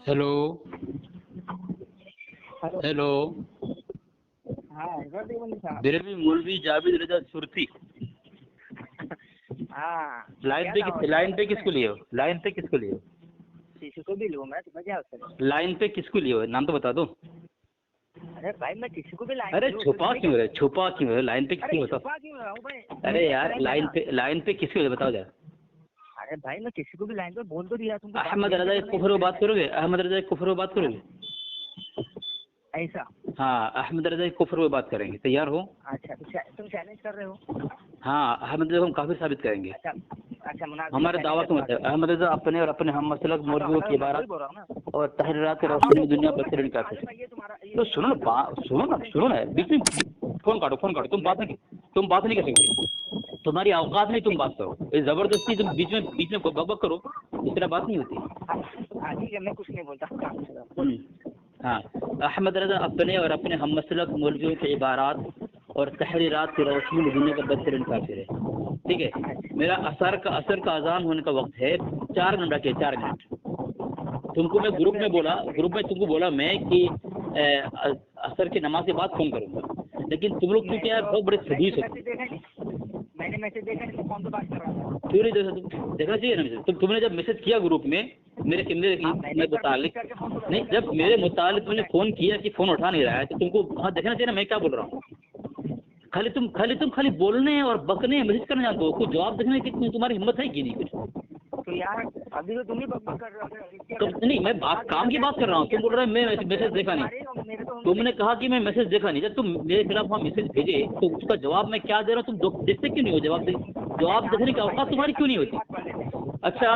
Hello. Hello. Hello. हाँ रवि बोली साहब। बिरवी मौलवी जावेद रजा सुरती। हाँ लाइन क्या पे दावा लाइन पे तुम्हें? किसको लिए हो? लाइन पे किसको लिए हो? किसी को भी लूँ मैं, तुम्हें क्या होता है? लाइन पे किसको लिए हो? नाम तो बता दो। अरे भाई मैं किसी को भी लाइन अरे पे लूँ, छुपा क्यों रहे? छुपा क्यों रहे? लाइन पे अरे किसको बताओ? छुपा क्यों रहा हूँ भाई? अरे मेरे यार फ्रेंड है ना। लाइन पे किसको लिए बताओ जरा। अरे भाई मैं किसी को भी लाइन पे बोल तो दिया तुमको, बात अहमद मेरे से रजा करना कुफर है में बात करोगे? अहमद रजा कुफर में बात करोगे? ऐसा। हाँ, अहमद रजा कुफर में बात करेंगे। तैयार हो? अच्छा तो तुम चैलेंज कर रहे हो? हाँ, अहमद रजा को हम काफिर साबित करेंगे। अच्छा अच्छा मुनाज़ हमारे चैलेंज दावा करने क्यों बात होता है? करो। अहमद रजा अपने और अपने हम मसलक हाँ तो मौलवियों की मैं वही इबारत बोल रहा हूँ ना। और तहरीरात की हाँ रोशनी में तो दुनिया बोलना बदतरीन चाहिए काफिर अरे है। भाई ये तुम्हारा तो सुनो ना, सुनो ना बीच में फोन काटो, तुम बात नहीं कर सकते। तुम्हारी औकात नहीं, तुम बात करो। ये जबरदस्ती तुम बीच में बकबक करो, इस तरह बात नहीं होती। हाँ ठीक है मैं कुछ नहीं बोलता। हाँ, अहमद रजा अपने और अपने हम मसलक मौलवियों के इबारात और तहरीरात की रोशनी में दुनिया का बदतरीन काफिर है। ठीक है, मेरा असर का अजान होने का वक्त है। 4 मिनट बाकी है, 4 मिनट। तुमको मैं ग्रुप में तुमको बोला मैं कि असर की नमाज के बाद फोन करूंगा, लेकिन तुम लोग क्योंकि यार बहुत बड़े खबीस हो। मैंने मैसेज देखा नहीं, फोन पे बात कर रहा था। क्यों नहीं देखा? तुम देखना चाहिए ना मैसेज। तुमने जब मैसेज किया ग्रुप में मेरे मैं मुतालिक नहीं, जब मेरे मुतालिक तुमने फोन किया कि फोन उठा नहीं रहा है, तो तुमको हाँ देखना चाहिए ना मैं क्या बोल रहा हूँ। खाली बोलने और बकने मैसेज करना जानते हो, कुछ जवाब देने की तुम्हारी हिम्मत है कि नहीं कुछ? तो यार अभी तो तुम ही बकबक कर रहे हो। तुम नहीं, मैं काम की बात कर रहा हूँ। तुम बोल रहे हो मैं मैसेज देखा नहीं। तुमने कहा कि मैं मैसेज देखा नहीं। जब तुम मेरे खिलाफ वहाँ मैसेज भेजे तो उसका जवाब मैं क्या दे रहा हूँ, तुम देखते क्यों नहीं हो? जवाब देखने की औकात तुम्हारी क्यों नहीं होती? अच्छा,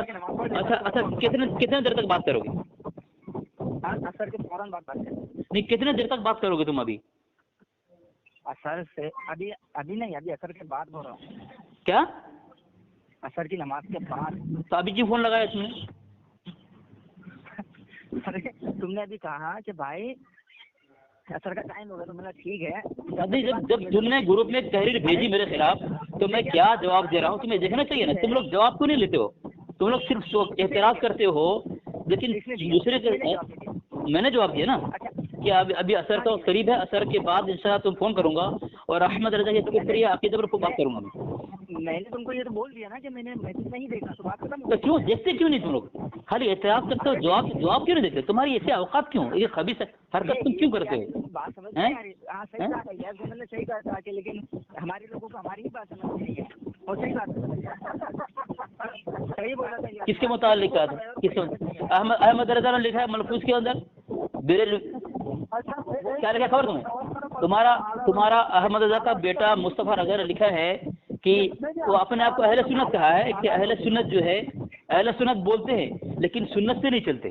कितने देर तक बात करोगे? असर के फौरन बात करें। नहीं, कितने देर तक बात करोगे तुम अभी? असर से अभी नहीं, अभी असर के बाद बोल रहा हूँ। क्या? असर की नमाज के बाद। तो अभी क्यों फोन लगाया इसमें? अरे तुमने अभी कहा कि भाई असर का टाइम होगा, तो मतलब ठीक है। अभी जब तुमने ग्रुप में तहरीर भेजी मेरे खिलाफ, तो मैं क्या जवाब दे रहा हूँ तुम्हें देखना चाहिए ना। तुम लोग जवाब क्यों नहीं लेते हो? तुम लोग सिर्फ एतराज करते हो, लेकिन दूसरे के मैंने जवाब दिया ना कि अभी असर तो करीब है, असर के बाद इंशाल्लाह तुम फोन करूंगा और अहमद रजा के कुफरी अकीदत पर बात करूंगा मैं। मैंने तुमको ये तो बोल दिया ना कि मैंने मैसेज नहीं देखा, तो बात खत्म हो तो गई। क्यों देखते क्यों नहीं तुम लोग? खाली एतराज करते हो, जवाब क्यों नहीं देते? तुम्हारी ऐसी औकात क्यों? ये खबीस हरकत तुम क्यों करते हो? बात समझ में आ रही? हाँ सही बात है यार, तुमने सही कहा था कि लेकिन हमारे लोगों को हमारी ही बात समझ में नहीं है। और सही बात है, सही बोला था यार। किसके मुतालिक कहा था? किसके? अहमद रजा ने लिखा है मलफूज के अंदर। क्या लिखा खबर तुम्हें? तुम्हारा अहमद रजा का बेटा मुस्तफ़ा रजा ने लिखा है कि वो अपने आप को अहले सुन्नत कहा है कि अहले सुन्नत जो है, अहले सुन्नत बोलते हैं लेकिन सुन्नत से नहीं चलते।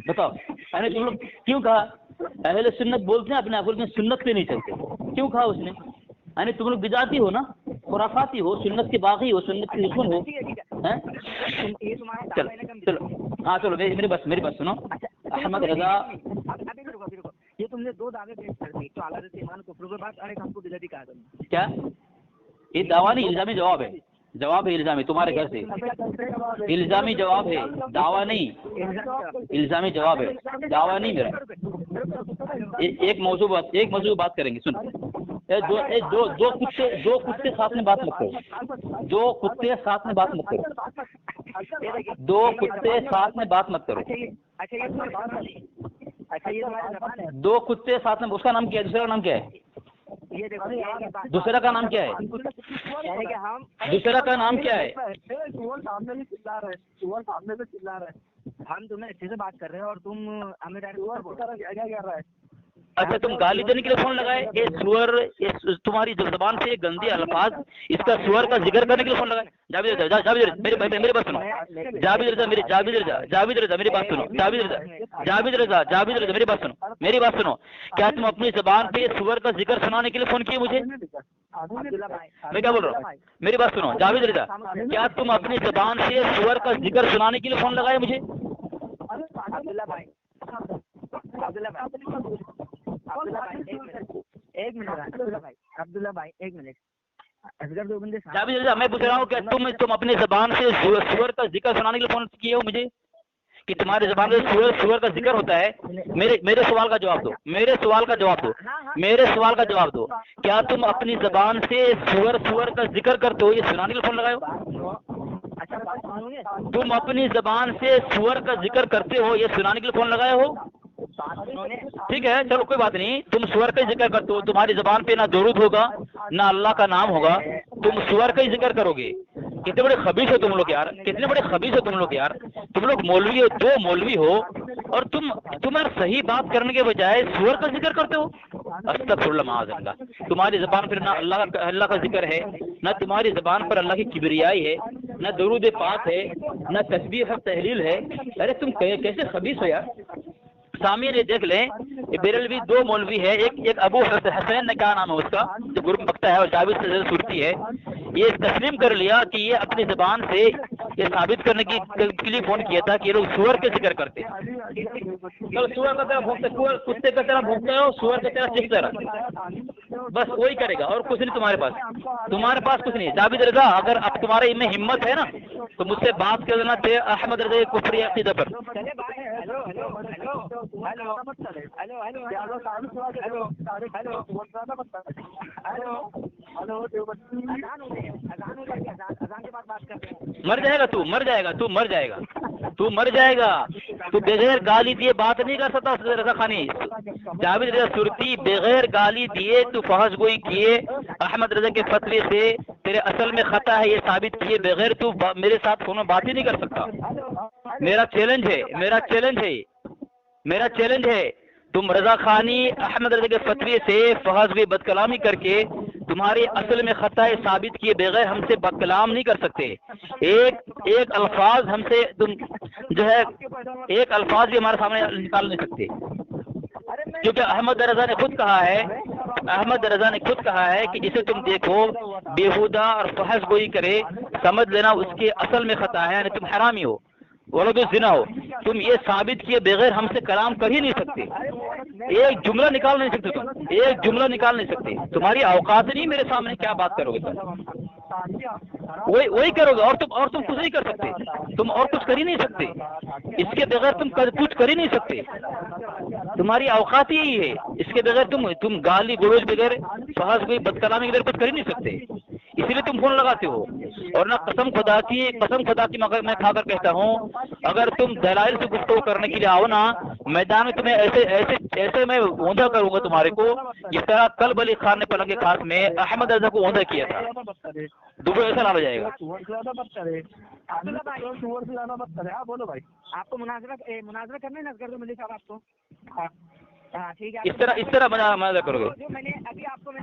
बताओ, अरे तुम लोग क्यों कहा अहले सुन्नत बोलते हैं अपने आप को लेकिन सुन्नत से नहीं चलते? क्यों कहा उसने? यानी तुम लोग बिदाती हो ना, खुराफाती हो, सुन्नत के बागी हो, सुन्नत के दुश्मन हो। चलो हाँ चलो मेरी बात सुनो। अहमद रजा ये तुमने 2 दावे पेश कर दी, तो आला ईमान कुफ्र के बाद अरे हमको बिदअती कहा तुमने। क्या? ये दावा नहीं, इल्जामी जवाब है। जवाब है इल्जामी तुम्हारे घर से। इल्जामी जवाब है, दावा नहीं। इल्जामी जवाब है, दावा नहीं मेरा। एक मौजूद बात करेंगे। सुन, दो कुत्ते साथ में बात मत करो। 2 कुत्ते साथ में बात मत करो। 2 कुत्ते साथ में बात मत करो। अच्छा ये तुम्हारी ज़बान है। 2 कुत्ते साथ में, उसका नाम क्या है? दूसरा का नाम क्या है? ये देखो दूसरा का नाम क्या है? यानी कि हम दूसरा का नाम क्या है? सामने से चिल्ला रहे। हम तुम्हें अच्छे से बात कर रहे हैं और तुम हमें क्या कर रहा है? अच्छा, तुम गाली देने के लिए फोन लगाए? ये सुअर, ये तुम्हारी जो जबान से गंदे अल्फाज, इसका सुअर का जिक्र करने के लिए फोन लगाए? जावेद रजा मेरी बात सुनो। जावेद रजा मेरी बात सुनो। जावेद रजा मेरी बात सुनो। क्या तुम अपनी जबान पे सुअर का जिक्र सुनाने के लिए फोन किए मुझे? मैं क्या बोल रहा हूँ? मेरी बात सुनो जावेद रजा, क्या तुम अपनी जबान से सुअर का जिक्र सुनाने के लिए फोन लगाए मुझे? अब्दुल्ला भाई एक मिनट असगर देवबंदी साहब। जावेद रजा मैं पूछ रहा हूँ क्या तुम अपनी जबान से सुअर का जिक्र सुनाने के लिए फोन किए हो मुझे? कि तुम्हारी ज़बान में सूअर का जिक्र होता है? मेरे सवाल का जवाब दो, मेरे सवाल का जवाब दो, मेरे सवाल का जवाब दो। क्या तुम अपनी ज़बान से सूअर का जिक्र करते हो? ये सुनाने के लिए फोन लगाए हो? अच्छा बात सुनोगे? तुम अपनी ज़बान से सूअर का जिक्र करते हो, ये सुनाने के लिए फोन लगाए हो? ठीक है, चलो कोई बात नहीं। तुम सूअर का ही जिक्र करते हो, तुम्हारी ज़बान पे ना दुरूद होगा ना अल्लाह का नाम होगा, तुम सूअर का ही जिक्र करोगे। कितने बड़े खबीस हो तुम लोग यार, कितने बड़े खबीस हो तुम लोग यार। तुम लोग मौलवी हो, दो मौलवी हो, और तुम यार सही बात करने के बजाय सूअर का जिक्र करते हो। अस्तगफिरुल्लाह माअज़ल्लाह। तुम्हारी ज़बान पर ना अल्लाह का जिक्र है, ना तुम्हारी ज़बान पर अल्लाह की किबरियाई है, ना दरूद पाक है, ना तस्बीह और तहलील है। अरे तुम कैसे खबीस हो यार। सामने ये देख लें, बेरलवी दो मौलवी है, एक अबू हसनैन ने, क्या नाम है उसका, जो ग्रुप बकता है और जावेद से सुरती है, ये तस्लीम कर लिया कि ये अपनी ज़बान से ये साबित करने के लिए फोन किया था कि ये लोग सूअर के जिक्र करते हैं। तो सूअर का तरह भोंकते, कुत्ते का तरह भोंकते हो, सूअर की तरह चिखते रहो, बस वही करेगा और कुछ नहीं तुम्हारे पास कुछ नहीं। जावेद रजा, अगर अब तुम्हारे में हिम्मत है ना तो मुझसे बात कर लेना थे अहमद रजा कुफरी अकीदा पर। मर जाएगा तू, मर जाएगा तू, मर जाएगा तू, मर जाएगा तू। बगैर गाली दिए बात नहीं कर सकता रजा खानी। जावेद रजा सुरती, बगैर गाली दिए तू फहश गोई किए, अहमद रजा के फतवे से तेरे असल में खता है ये साबित किए बगैर तू मेरे साथ फोन में बात ही नहीं कर सकता। मेरा चैलेंज है, मेरा चैलेंज है। तुम रजा खानी अहमद रजा के फतवे से फहश गोई बदकलामी करके तुम्हारे असल में खता है साबित किए बगैर हमसे बदकलाम नहीं कर सकते। एक अल्फाज हमसे तुम जो है, एक अल्फाज भी हमारे सामने निकाल नहीं सकते, क्योंकि अहमद रजा ने खुद कहा है कि इसे तुम देखो बेहुदा और फहश गोई करे, समझ लेना उसके असल में खता है, यानी तुम हरामी हो, वलो तो जिना हो। तुम ये साबित किए बगैर हमसे कलाम कर ही नहीं सकते, एक जुमला निकाल नहीं सकते, तुम एक जुमला निकाल नहीं सकते। तुम्हारी औकात नहीं मेरे सामने, क्या बात करोगे तुम? वही करोगे और तुम कुछ नहीं कर सकते, तुम और कुछ कर ही नहीं सकते, इसके बगैर तुम कुछ कर ही नहीं सकते। तुम्हारी औकात यही है, इसके बगैर तुम गाली गलौज बगैर फहश गोई बदकलामी बगैर कुछ कर ही नहीं सकते, इसीलिए तुम फोन लगाते हो। और ना कसम खुदा की मगर मैं खाकर कहता हूँ, अगर तुम दलाइल से गुफ्तगू करने के लिए आओ ना मैदान में, तुम्हें ऐसे मैं ओंधा करूंगा तुम्हारे को, जिस तरह कल अली खान ने पलंग खास में अहमद रजा को ओंधा किया था। दुबई ऐसा लाल हो जाएगा। बोलो भाई, आपको मुनाजरा करना है असगर मलिक साहब आपको? हाँ ठीक है। इस तरह मजा करोगे? जो मैंने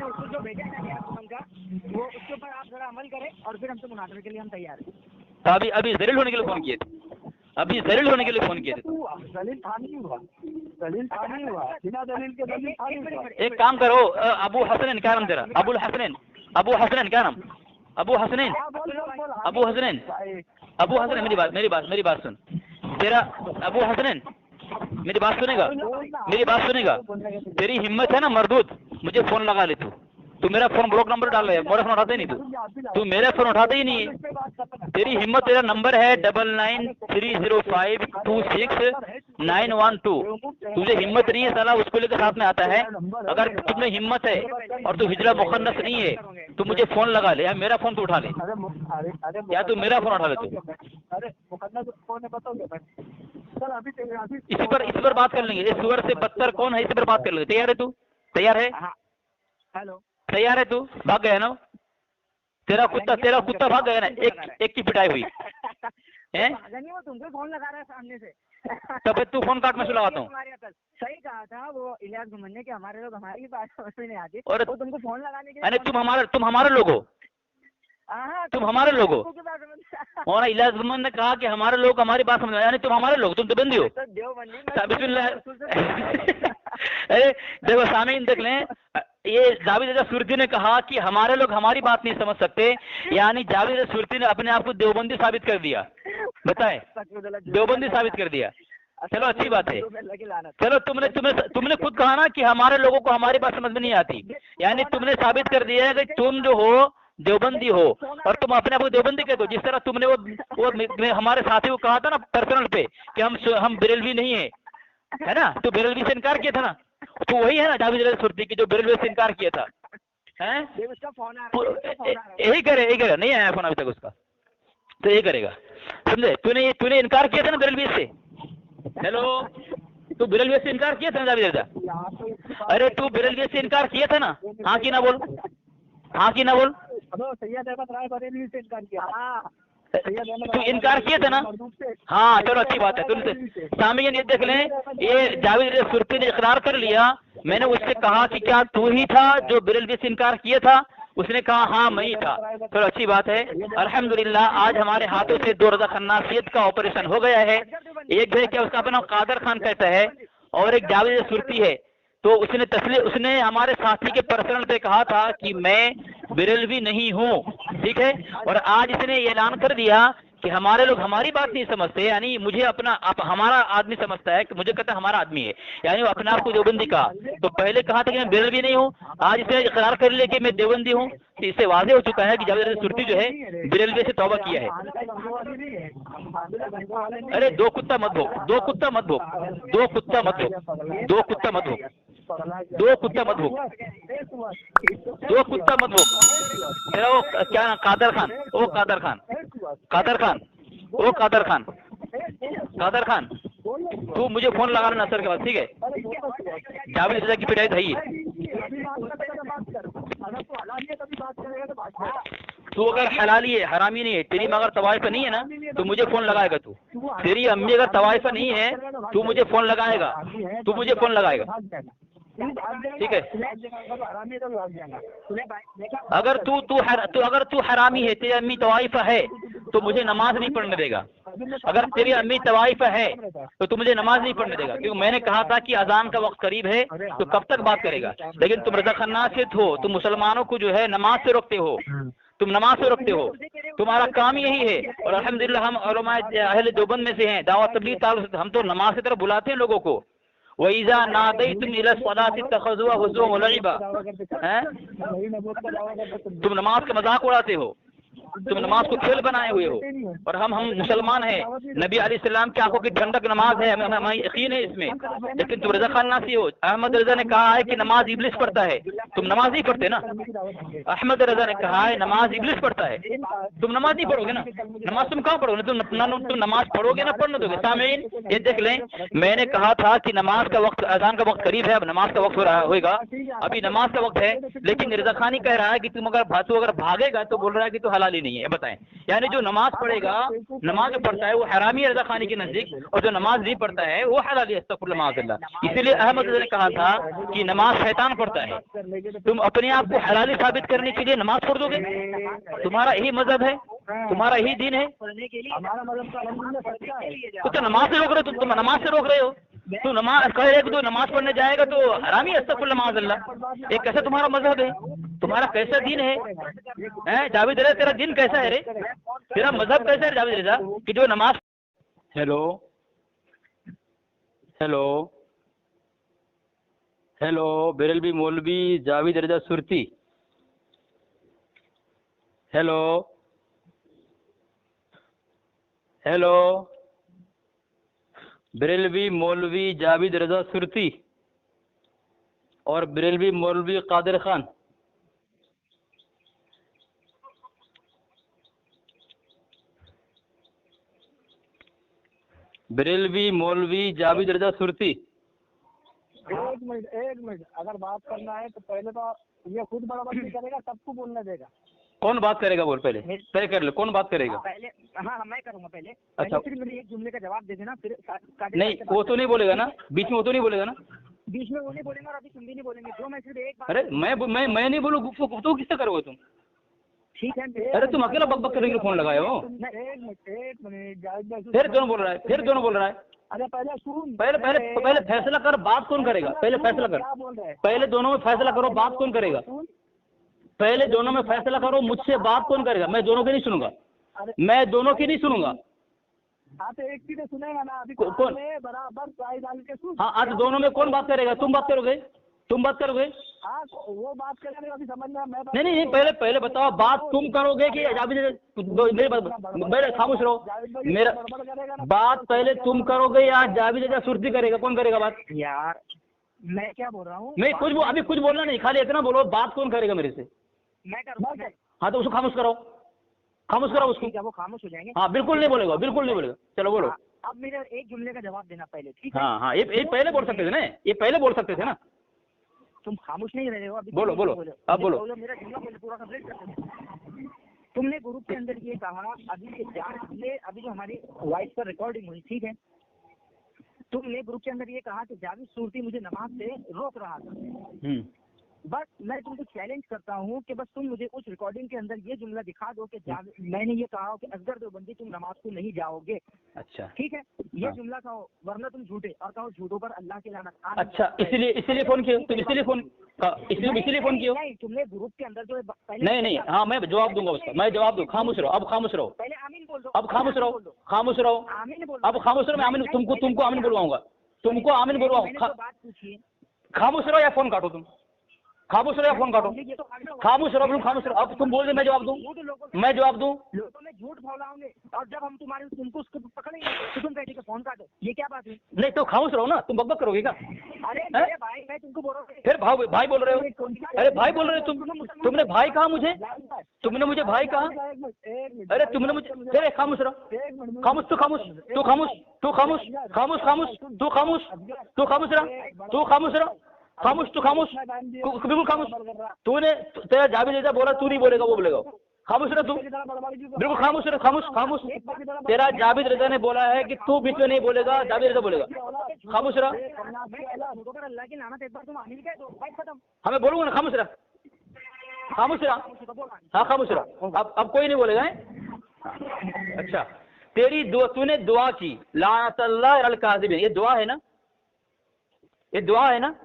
उसको जो भेजा है ना उनका, वो उसके ऊपर आप जरा अमल करें और फिर हमसे मुनाजरे के लिए हम तैयार हैं। तो अभी जलील होने के लिए फोन किए थे, एक काम करो, अबू हसनैन, क्या नाम तेरा? अबू हसनैन, क्या नाम? अबू हसनैन, मेरी बात सुन। तेरा अबू हसनैन मेरी बात सुनेगा? तेरी हिम्मत है ना मरदूद, मुझे फोन लगा ले तू मेरा फोन ब्लॉक नंबर डाल रहा है, मेरा फोन उठाते ही नहीं, तू मेरा फोन उठाते ही नहीं है। तेरी हिम्मत, तेरा नंबर है 9930526912। तुझे हिम्मत नहीं है साला उसको लेकर साथ में आता है। अगर तुम्हें हिम्मत है और तू हिजरा मुखन्नस नहीं है तो मुझे फोन लगा ले, या मेरा फोन तू उठा ले, या तू मेरा फोन उठा ले तू। इसी पर बात कर लेंगे, इस सूअर से बदतर कौन है, इसी पर बात कर लेंगे। तैयार है तू? तैयार है? हेलो, तैयार है तू? भाग गया ना तेरा कुत्ता भाग गया ना, एक की पिटाई हुई है। वो तुमको फोन लगा रहा है सामने से। तब तू फोन काट, मैं सुलगाता हूँ। सही कहा था वो इलियास गुमन ने कि हमारे लोग हमारी बात समझ में नहीं आती, और वो तुमको फोन लगाने के लिए तुम हमारे लोग हो, तुम हमारे लोग हो। और इलियास गुमन ने कहा कि हमारे लोग हमारी बात समझ, यानी तुम हमारे लोग, तुम देवबंदी हो। अरे देखो सामीन, देख लें, ये जावेद रजा सुरती ने कहा कि हमारे लोग हमारी बात नहीं समझ सकते, यानी जावेद रजा सुरती ने अपने आप को देवबंदी साबित कर दिया। बताए, देवबंदी साबित कर दिया। चलो अच्छी बात है। चलो तुमने खुद कहा ना कि हमारे लोगों को हमारी बात समझ में नहीं आती, यानी तुमने साबित कर दिया है कि तुम जो हो देवबंदी हो और तुम अपने आप को देवबंदी कहते हो। जिस तरह तुमने वो हमारे साथी को कहा था ना पर्सनल पे कि हम बरेलवी नहीं है ना, तो बरेलवी से इनकार किया था ना, तो वही है ना जावेद रजा सुरती की जो बरेलवी से इनकार किया था, हैं? यही करे नहीं आया फोन अभी तक उसका, तो यही करेगा, समझे? तूने इनकार किया था ना बरेलवी से। हेलो, तू बरेलवी से इनकार किया था ना जावेद रजा? अरे तू बरेलवी से इनकार किया था ना, हाँ की ना बोल, हाँ की ना बोल। सैयद अहमद राय बरेलवी से इनकार किया, तू इनकार किया था ना? हाँ चलो अच्छी बात है। तुमसे सामने ये देख लें, ये जावेद रजा सुरती ने इकरार कर लिया। मैंने उससे कहा कि क्या तू ही था जो बरेलवी से इनकार किया था? उसने कहा हाँ मैं ही था। चलो अच्छी बात है, अल्हम्दुलिल्लाह आज हमारे हाथों से 2 रजा खन्नासियत का ऑपरेशन हो गया है। एक जो है क्या उसका अपना कादर खान कहता है और एक जावेद रजा सुरती है। तो उसने हमारे साथी के पर्सनल पे कहा था कि मैं बरेलवी नहीं हूँ, ठीक है। और आज इसने ऐलान कर दिया कि हमारे लोग हमारी बात नहीं समझते, यानी मुझे हमारा आदमी समझता है कि मुझे कहता है हमारा आदमी है, यानी वो अपने आप को देवबंदी कहा। तो पहले कहा था कि मैं बरेलवी नहीं हूँ, आज इसने इकरार कर लिया कि मैं देवबंदी हूँ। तो इससे वाज़ेह हो चुका है कि जावेद रजा सुरती जो है बरेलवी से तौबा किया है। अरे दो कुत्ता मत भोग, दो कुत्ता मत भोग, दो कुत्ता मत भोग, दो कुत्ता मत भोग, दो कुत्ता मत भोग, दो कुत्ता मत भोग। तेरा वो क्या नाम, कादर खान, ओ कादर खान, कादर खान, ओ कादर खान, कादर खान, तू मुझे फोन लगाना नसर के बाद, ठीक है? जावेद रजा की पिटाई है। तू अगर हलाली है, हरामी नहीं है, तेरी मगर तवाइफा नहीं है ना, तो मुझे फोन लगाएगा तू। तेरी अम्मी अगर तवाइफा नहीं है तू मुझे फोन लगाएगा, तू मुझे फोन लगाएगा, ठीक है? अगर तू हरामी है, तेरी अम्मी तवाइफा है तो मुझे नमाज नहीं पढ़ने देगा। अगर तेरी अम्मी तवाइफा है तो तू मुझे नमाज नहीं पढ़ने देगा, क्योंकि मैंने कहा था कि अजान का वक्त करीब है, तो कब तक बात करेगा? लेकिन तुम रजा खन्नासियत हो, तुम मुसलमानों को जो है नमाज से रोकते हो, तुम नमाज से रोकते हो, तुम्हारा काम यही है। और अल्हम्दुलिल्लाह हम उलमा अहले देवबंद में से हैं, दावत तबलीग ताल्लुक से हम तो नमाज की तरफ बुलाते हैं लोगों को। वईज़ा नादैतुम इला सलाति तखज़ुहा हुज़ुवन व लइबा, हैं? तुम नमाज का मजाक उड़ाते हो, तुम नमाज को खेल बनाए हुए हो। और हम मुसलमान हैं, नबी अलैहिस्सलाम की आंखों की ठंडक नमाज है, हमें यकीन है इसमें। लेकिन तुम रजा खन्नासी हो। अहमद रजा ने कहा है कि नमाज इब्लिस पढ़ता है, तुम नमाज नहीं पढ़ते ना। अहमद रजा ने कहा है नमाज इब्लिस पढ़ता है, तुम नमाज नहीं पढ़ोगे ना। नमाज तुम कहाँ पढ़ोगे? तुम नमाज पढ़ोगे ना पढ़ने दोगे? सामीन ये देख लें, मैंने कहा था कि नमाज का वक्त, अजान का वक्त करीब है, अब नमाज का वक्त होगा, अभी नमाज का वक्त है। लेकिन रजा खानी कह रहा है कि तुम अगर भागेगा तो बोल रहा है कि तू हलाली नहीं है। बताएं, यानी जो नमाज पढ़ेगा, नमाज पढ़ता है वो हरामी है रजा खानी के नजदीक, और जो नमाज नहीं पढ़ता है वो हलाली है। अस्तगफिरुल्लाह। इसीलिए अहमद रजा ने कहा था कि नमाज शैतान पढ़ता है। तुम अपने आप को हलाली साबित करने के लिए नमाज पढ़ दोगे? तुम्हारा यही मजहब है, तुम्हारा यही दीन है, तो नमाज से रोक रहे हो, तुम नमाज से रोक रहे हो। तू नमाज कह रहे तो नमाज पढ़ने जाएगा तो हरामी है, अस्तगफिरुल्लाह माअज़ल्लाह। ये कैसा तुम्हारा मजहब है? तुम्हारा कैसा दीन है? जावेद रजा तेरा दिन कैसा है रे? तेरा मजहब कैसा है जावेद रजा कि जो नमाज। हेलो हेलो हेलो, बरेलवी मौलवी जावेद रजा सुरती, हेलो हेलो, बरेलवी मौलवी जावेद रजा सुरती और बरेलवी मौलवी कादर खान। बरेलवी मौलवी जावेद रजा सुरती। एक मिनट, अगर बात करना है तो पहले तो ये खुद बराबरी करेगा, सबको बोलने देगा। कौन बात करेगा? बोल, पहले तय कर ले, कौन बात करेगा? पहले हाँ मैं करूँगा पहले। अच्छा, फिर मेरे एक जुमले का जवाब दे देना, फिर नहीं वो तो नहीं बोलेगा ना, बीच में वो तो नहीं बोलेगा ना। बीच में वो नहीं बोलेंगे और अभी तुम भी नहीं बोलेंगे, जो मैं सिर्फ एक बात। अरे मैं नहीं बोलूँ, गुफ्तगू किससे करोगे तुम? ठीक है। अरे तुम अकेला बक करने के लिए फोन लगाए हो। एक मिनट, फिर दोनों बोल रहा है, अरे पहले सुन, पहले फैसला कर, बात कौन करेगा? पहले फैसला कर, पहले दोनों में फैसला करो, बात कौन करेगा? पहले दोनों में फैसला करो, मुझसे बात कौन करेगा? मैं दोनों की नहीं सुनूंगा, मैं दोनों की नहीं सुनूंगा। हाँ तो एक चीज सुनेगा ना, अभी कौन बराबर ट्राई डाल के सुन। हाँ, आज दोनों में कौन बात करेगा? तुम बात करोगे? तुम बात करोगे? हाँ वो बात करेंगे अभी समझ में मैं नहीं नहीं नहीं, पहले बताओ, बात तुम करोगे कि जावेद रजा? मेरे खामोश रहो, मेरा बात पहले तुम करोगे या जावेद रजा सुर्ती करेगा? कौन करेगा बात? यार मैं क्या बोल रहा हूँ, मैं अभी कुछ बोलना नहीं, खाली इतना बोलो, बात कौन करेगा मेरे से? मैं करूँगा। हाँ तो उसको खामोश करो, खामोश करो उसको। ठीक है, वो खामोश हो जाएंगे। हाँ बिल्कुल नहीं बोलेगा, बिल्कुल नहीं बोलेगा। चलो बोलो। अब मेरे एक जुमले का जवाब देना पहले, ठीक है? हाँ हाँ, ये पहले बोल सकते थे ना, ये पहले बोल सकते थे ना। तुम खामोश नहीं रहे हो अभी। बोलो बोलो, अब बोलो। मेरा जुमला पहले पूरा कंप्लीट कर दो। तुमने ग्रुप के अंदर ये कहा अभी जो हमारी वॉइस पर रिकॉर्डिंग हुई, ठीक है, तुमने ग्रुप के अंदर ये कहा कि जावेद सूरती मुझे नमाज से रोक रहा था। बस मैं तुमको चैलेंज करता हूँ कि बस तुम मुझे उस रिकॉर्डिंग के अंदर ये जुमला दिखा दो कि मैंने ये कहा कि असगर देवबंदी तुम नमाज को नहीं जाओगे। अच्छा ठीक है, ये जुमला कहो, वरना तुम झूठे, और कहो झूठों पर अल्लाह की लानत। अच्छा, इसीलिए फोन किया तुम? इसीलिए फोन किया? नहीं, तुमने ग्रुप के अंदर जो नहीं, हाँ मैं जवाब दूंगा उसका, मैं जवाब दूँ। खामोश रहो, अब खामोश रहो, पहले आमीन बोल दो। अब खामोश रहो, खामोश रहो, आमीन बोल अब खामोश रहो। मैं आमीन, तुमको आमीन बोलवाऊंगा, तुमको आमीन बोलवाऊंगा। बात पूछिए। खामोश रहो या फोन काटो तुम, खामोश रहो या फोन काटो, खामोश रहो, बिल्कुल खामोश रहो। अब तुम बोल दे, मैं जवाब दूं, मैं जवाब दूं। लोगों में झूठ फैलाओगे और जब हम तुमको उसको पकड़ेंगे तो तुम कहेंगे फोन काटो, ये क्या बात है? नहीं तो खामोश रहो ना, तुम बकबक करोगे क्या? अरे मेरे भाई, मैं तुमको बोल रहा हूँ। फिर भाई बोल रहे हो? अरे भाई बोल रहे हो तुम? तुमने भाई कहा मुझे? तुमने मुझे भाई कहा? अरे तुमने मुझे, अरे खामोश रहो, खामोश, तू खामोश, तू खामोश, तू खामोश, खामोश खामोश, तू खामोश, तू खामोश रहा, तू खामोश रहा, खामोश, तू खामोश, बिल्कुल खामोश। तूने तेरा जावेद रजा बोला, तू नहीं बोलेगा, वो बोलेगा। खामोश रहा तू, बिल्कुल खामोश रहा, खामोश खामोश। तेरा जावेद रजा ने बोला है कि तू बीच में नहीं बोलेगा, जावेद रजा बोलेगा। खामोश रहा। अल्लाह की लानत, एक बार तुम आमीन कह दो, भाई खत्म। हमें बोलूंगा ना, खामोश रहा, खामोश रहा, हाँ खामोश रहा। अब कोई नहीं बोलेगा है? अच्छा, तेरी दुआ, तूने दुआ की लानतल्लाह अल काज़िबीन, ये दुआ है ना? ये दुआ है ना?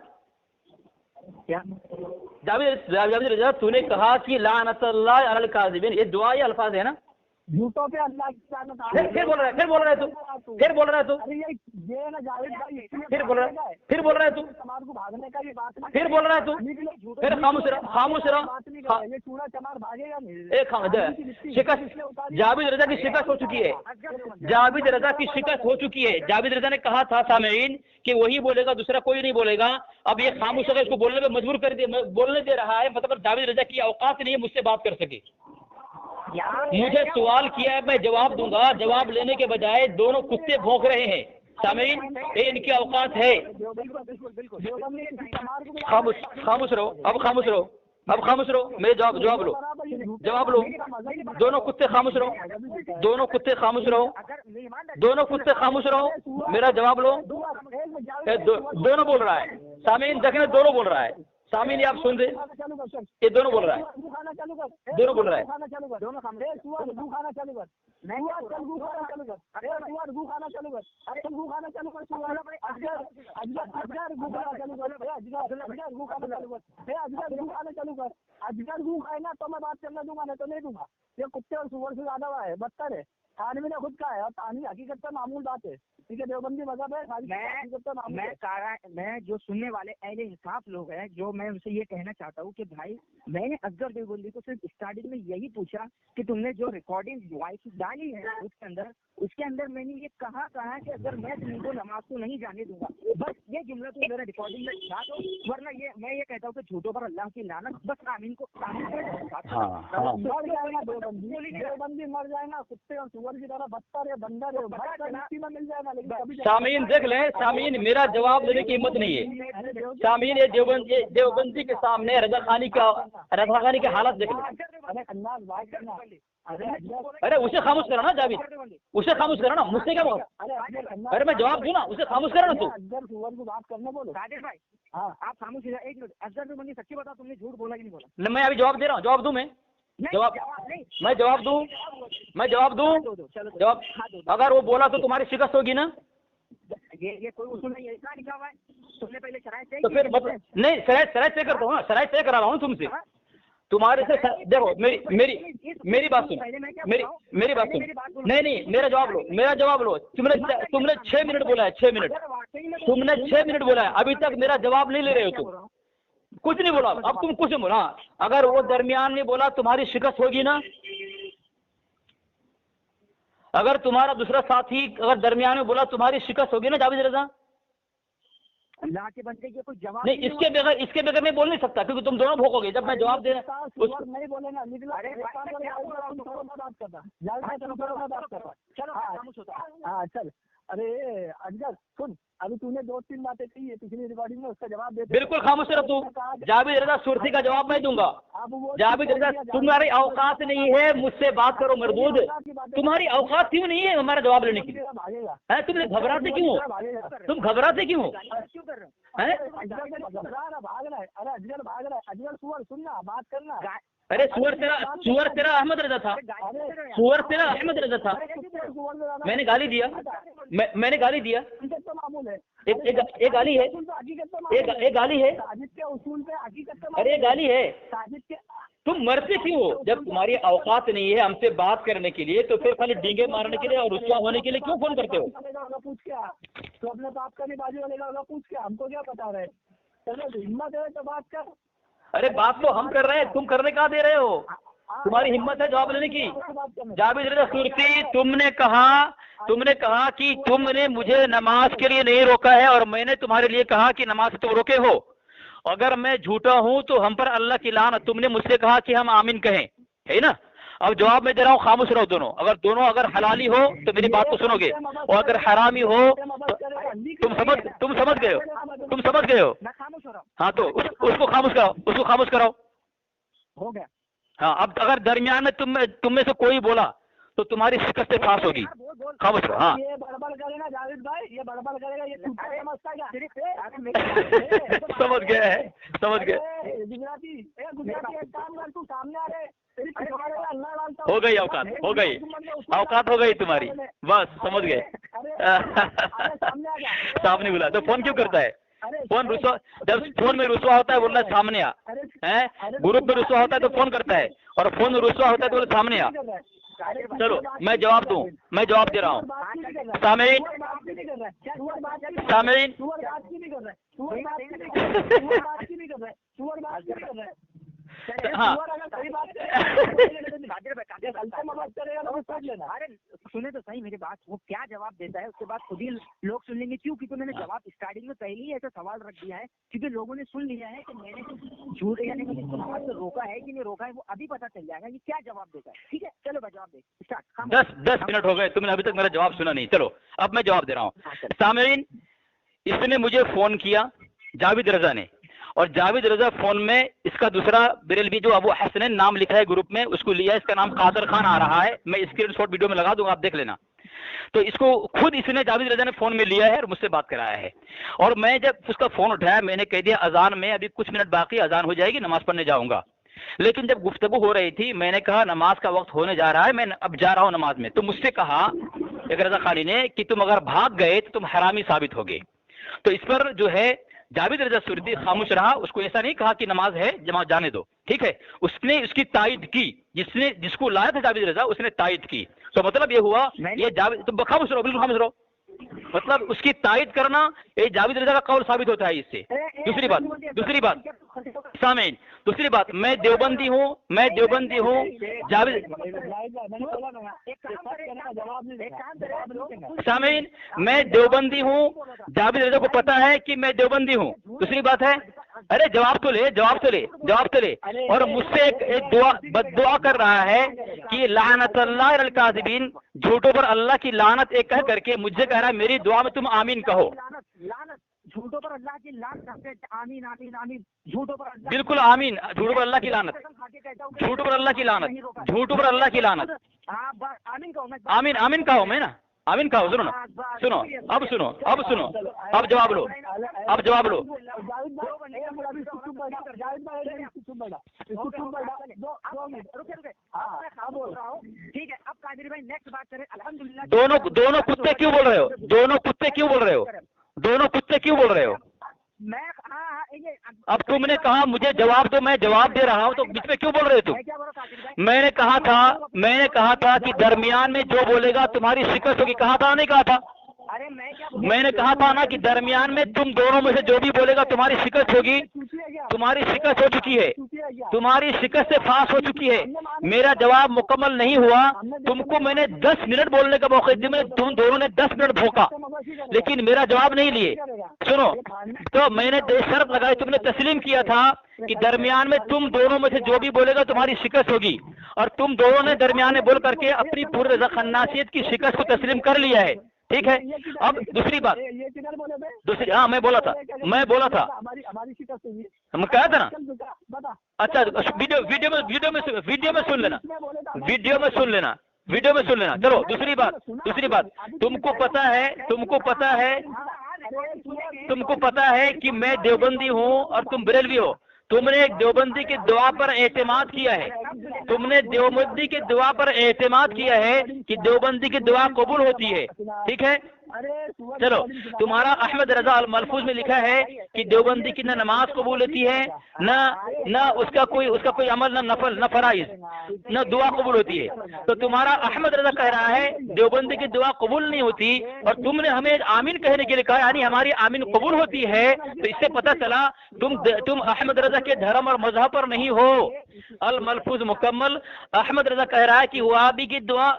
क्या जावेद रजा, तूने कहा कि लानतल्लाह अल काज़िबीन, ये दुआ, ये अल्फाज है ना? झूठों पे अल्लाह की लानत। फिर बोल रहा है, फिर बोल रहा है तू, फिर बोल रहा है तू, अरे ये ना जावेद भाई, फिर बोल रहा है, फिर बोल रहा है तू, समाज को भागने का ये बात, फिर बोल रहा है तू, फिर खामोश रहा, खामोश रहा। ये चूड़ा चमार भागेगा नहीं। एक शिकस्त, जावेद रजा की शिकस्त हो चुकी है, जावेद रजा की शिकस्त हो चुकी है। जावेद रजा ने कहा था सामीन कि वही बोलेगा, दूसरा कोई नहीं बोलेगा। अब ये खामोश होकर इसको बोलने में मजबूर कर दिया, बोलने दे रहा है, मतलब जावेद रजा की औकात नहीं है मुझसे बात कर सके। मुझे सवाल किया है, मैं जवाब दूंगा, जवाब लेने के बजाय दोनों कुत्ते भौंक रहे हैं। सामीन, ये इनकी औकात है। खामोश, खामोश रहो, अब खामोश रहो, अब खामोश रहो, मेरे जवाब लो, जवाब लो। दोनों कुत्ते खामोश रहो, दोनों कुत्ते खामोश रहो, दोनों कुत्ते खामोश रहो, मेरा जवाब लो। दोनों बोल रहा है सामीन, देखने दोनों बोल रहा है सामीन, ये आप सुन रहे, ये दोनों बोल रहा है, दोनों बोल रहा है। अजगर गू खाए ना तो मैं बात करना दूंगा, नहीं तो नहीं दूंगा। ये कुत्ते और सुअर से ज्यादा है, बदतर है। थानवी ने खुद कहा है, और थानवी हकीकत पर मामूल बात है, ठीक है, देवबंदी मजहब है। मैं जो सुनने वाले अहले इंसाफ लोग हैं, जो मैं उनसे ये कहना चाहता हूँ कि भाई, मैंने असगर देवबंदी को सिर्फ स्टार्टिंग में यही पूछा कि तुमने जो रिकॉर्डिंग वॉइस डाली है उसके अंदर मैंने ये कहा कि अगर मैं तुमको नमाज को नहीं जाने दूंगा, बस ये जुमला तुम मेरा रिकॉर्डिंग में दिखा दो, वरना मैं ये कहता हूँ कि झूठों पर अल्लाह की लानत, बस आमीन को देवबंदी मर जाएगा, कुत्ते और सुअर की तरह बदतर है, बंदर है, में मिल जाएगा। लेकिन सामीन देख ले, सामीन मेरा जवाब देने की हिम्मत नहीं है सामीन। ये देवबंदी के सामने रजाखानी की हालत देख ले। अरे उसे खामोश करो ना जावेद, उसे खामोश करो ना, मुझसे क्या बात? अरे मैं जवाब दूं ना, उसे खामोश करो ना तू। बात करने बोलो राजेश भाई। हाँ, आप खामोश, एक मिनट। असगर देवबंदी सच्ची बताओ, तुमने झूठ बोला कि नहीं बोला? मैं अभी जवाब दे रहा हूँ, जवाब दूं मैं? जवाब, मैं जवाब दूं, मैं जवाब दूं, जवाब। अगर वो बोला तो तुम्हारी शिकस्त होगी ना? ये कोई उसूल नहीं है, इतना लिखा हुआ है। तुमने पहले शराइत तय तो फिर मतलब नहीं, शराइत तय करता हूँ ना, शराइत तय करा रहा हूँ तुमसे। तुम्हारे से देखो, मेरी बात सुनो, मेरी बात सुनो। नहीं, मेरा जवाब लो। तुमने 6 मिनट बोला है, 6 मिनट, तुमने 6 मिनट बोला है, अभी तक मेरा जवाब नहीं ले रहे हो तुम। कुछ नहीं बोला, अब तुम कुछ नहीं बोला। अगर वो दरमियान में बोला तुम्हारी शिकस्त होगी ना, अगर तुम्हारा दूसरा साथी अगर दरमियान में बोला तुम्हारी शिकस्त होगी ना जावेद रजा, अल्लाह के बंदे के कोई जवाब नहीं, इसके बगैर मैं बोल नहीं सकता, क्योंकि तुम दोनों भोगोगे जब मैं जवाब दे नहीं बोलेगा। हाँ चल, अरे अजगर सुन, अभी तूने 2-3 बातें कही है पिछली रिकॉर्डिंग में, उसका जवाब दे। बिल्कुल खामोश रहो तू। जावेद रजा सुरती का जवाब मैं दूंगा। जावेद रजा तुम्हारी औकात नहीं है मुझसे बात करो मरदूद, तुम्हारी औकात क्यों नहीं है हमारा जवाब लेने की? है तुम घबराते क्यों हो? तुम घबराते क्यों हो? भाग रहा है, अरे अजगर भाग रहा है। अजगर सुअर सुनना, बात करना। अरे सुअर तेरा अहमद रजा था, सुअर तेरा अहमद रजा था। मैंने गाली दिया, मैंने गाली दिया। एक गाली है, एक गाली है, अरे गाली है। तुम मरते क्यों हो? जब तुम्हारी औकात नहीं है हमसे बात करने के लिए तो फिर खाली डींगे मारने के लिए और रुस्वा होने के लिए क्यों फोन करते हो? पूछ क्या तो अपने बाप का नहीं, बाजू वाले का पूछ क्या, हमको क्या पता रहे? चलो हिम्मत है तो बात कर। अरे बात तो हम कर रहे हैं, तुम करने कहाँ दे रहे हो? तुम्हारी हिम्मत है जवाब लेने की? जावेद रजा सुरती, तुमने कहा कि तुमने मुझे नमाज के लिए नहीं रोका है और मैंने तुम्हारे लिए कहा कि नमाज तुम रोके हो। अगर मैं झूठा हूं तो हम पर अल्लाह की लानत। तुमने मुझसे कहा कि हम आमीन कहें, है ना? अब जवाब में दे रहा हूँ, खामोश रहो दोनों। अगर हलाली हो तो मेरी बात को सुनोगे, और अगर हरामी हो तो तुम समझ गए हो। हाँ तो उसको खामोश कराओ। हो गया। हाँ, अब अगर दरमियान में तुम में से कोई बोला तो तुम्हारी शिकस्त फास होगी। खामोश रहो। हाँ, ये बड़बड़ करेगा जावेद भाई, ये बड़बड़ करेगा, ये समझता क्या? समझ गए। गुजराती एक काम कर, तू सामने आ रहे, हो गई औकात, हो गई तुम्हारी, बस समझ गए। सामने बुला तो फोन क्यों करता है? फोन रुसवा, जब फोन में रुसवा होता है बोलना सामने आ, है ग्रुप में रुसवा होता है तो फोन करता है, और फोन रुसवा होता है तो बोले सामने आ। चलो मैं जवाब दे रहा हूँ। सामीन हाँ अरे सुने तो सही मेरी बात, वो क्या जवाब देता है उसके बाद खुद ही लोग सुन लेंगे। क्यों? क्योंकि उन्होंने जवाब स्टार्टिंग में पहले ही ऐसा सवाल रख दिया है, क्योंकि लोगों ने सुन लिया है कि मैंने झूठ यानी कि नमाज से रोका है कि नहीं रोका है, वो अभी पता चल जाएगा ये क्या जवाब देता है। ठीक है चलो मैं जवाब दे स्टार्ट। 10 मिनट हो गए, तुमने अभी तक मेरा जवाब सुना नहीं। चलो अब मैं जवाब दे रहा हूँ। सामीन, इसने मुझे फोन किया जावेद रजा ने, और जावेद रजा फोन में इसका दूसरा बरेलवी जो अबू हसन नाम लिखा है ग्रुप में उसको लिया, इसका नाम कादर खान आ रहा है, मैं स्क्रीनशॉट वीडियो में लगा दूंगा, आप देख लेना। तो इसको खुद इसने जावेद रजा ने फोन में लिया है और मुझसे बात कराया है। और मैं जब उसका फोन उठाया मैंने कह दिया अजान में अभी कुछ मिनट बाकी, अजान हो जाएगी, नमाज पढ़ने जाऊंगा। लेकिन जब गुफ्तगू हो रही थी मैंने कहा नमाज का वक्त होने जा रहा है, मैं अब जा रहा हूँ नमाज में। तो मुझसे कहा एक रजा खानी ने कि तुम अगर भाग गए तो तुम हरामी साबित होगे। तो इस पर जो है जावेद रजा सुरती खामोश रहा, उसको ऐसा नहीं कहा कि नमाज है जमा जाने दो, ठीक है, उसने उसकी तायद की, जिसको लाया था जावेद रजा उसने तायद की। तो मतलब ये हुआ ये जावेद, तुम खामोश रहो, बिल्कुल खामोश रहो, मतलब उसकी तायद करना ये जावेद रजा का कौल साबित होता है इससे। दूसरी बात सामीन, दूसरी बात, मैं देवबंदी हूँ जावेद सामीन, मैं देवबंदी हूँ, जावेद रजा को पता है कि मैं देवबंदी हूँ। दूसरी बात है, अरे जवाब तो ले। और मुझसे एक बद्दुआ कर रहा है कि लानतुल्लाह अलल काज़िबीन, झूठों पर अल्लाह की लानत एक कह करके मुझसे कह रहा है मेरी दुआ में तुम आमीन कहो। झूठों पर अल्लाह की लानत, आमीन आमीन आमीन, झूठों पर बिल्कुल आमीन, झूठों पर अल्लाह की लानत, झूठों पर अल्लाह की लानत, आमीन कहो, मैं ना आमीन कहो। सुनो, अब जवाब लो। ठीक है अब कादिर भाई नेक्स्ट बात करें। अल्हम्दुलिल्लाह दोनों कुत्ते क्यों बोल रहे हो? मैं अब तुमने कहा मुझे जवाब दो, मैं जवाब दे रहा हूँ, तो बीच में क्यों बोल रहे हो तुम? मैंने कहा था कि दरमियान में जो बोलेगा तुम्हारी शिकस्त होगी, कहा था नहीं कहा था? अरे मैं क्या मैंने कहा था ना कि दरमियान में तुम दोनों में से जो भी बोलेगा तुम्हारी शिकस्त होगी। तुम्हारी शिकस्त हो चुकी है, तुम्हारी शिकस्त से फास हो चुकी है। मेरा जवाब मुकम्मल नहीं हुआ, तुमको मैंने 10 मिनट बोलने का मौका दिया, तुम दोनों ने 10 मिनट भोंका लेकिन मेरा जवाब नहीं लिए। सुनो, तो मैंने शर्त लगाई, तुमने तस्लीम किया था कि दरमियान में तुम दोनों में से जो भी बोलेगा तुम्हारी शिकस्त होगी, और तुम दोनों ने दरमियान में बोल करके अपनी पूरी रज़ा खन्नासियत की शिकस्त को तस्लीम कर लिया है। ठीक है, अब दूसरी बात, दूसरी, हाँ मैं बोला था हमारी शिकस्त हुई, हम कहा था ना। बता। अच्छा, वीडियो में सुन लेना, वीडियो में सुन लेना। चलो दूसरी बात, तुमको पता है कि मैं देवबंदी हूँ और तुम बरेलवी हो। तुमने देवबंदी की दुआ पर एतमाद किया है, कि देवबंदी की दुआ कबूल होती है। ठीक है, चलो, तुम्हारा अहमद रजा अल मलफूज में लिखा है कि देवबंदी की न नमाज कबूल होती है, न उसका कोई अमल, न नफल, न फराइज, न दुआ कबूल होती है। तो तुम्हारा अहमद रजा कह रहा है देवबंदी की दुआ कबूल नहीं होती, और तुमने हमें आमीन कहने के लिए कहा, यानी हमारी आमीन कबूल होती है। तो इससे पता चला तुम अहमद रजा के धर्म और मजहब पर नहीं हो। अल मलफूज मुकम्मल, अहमद रजा कह रहा है कि वहाबी की दुआ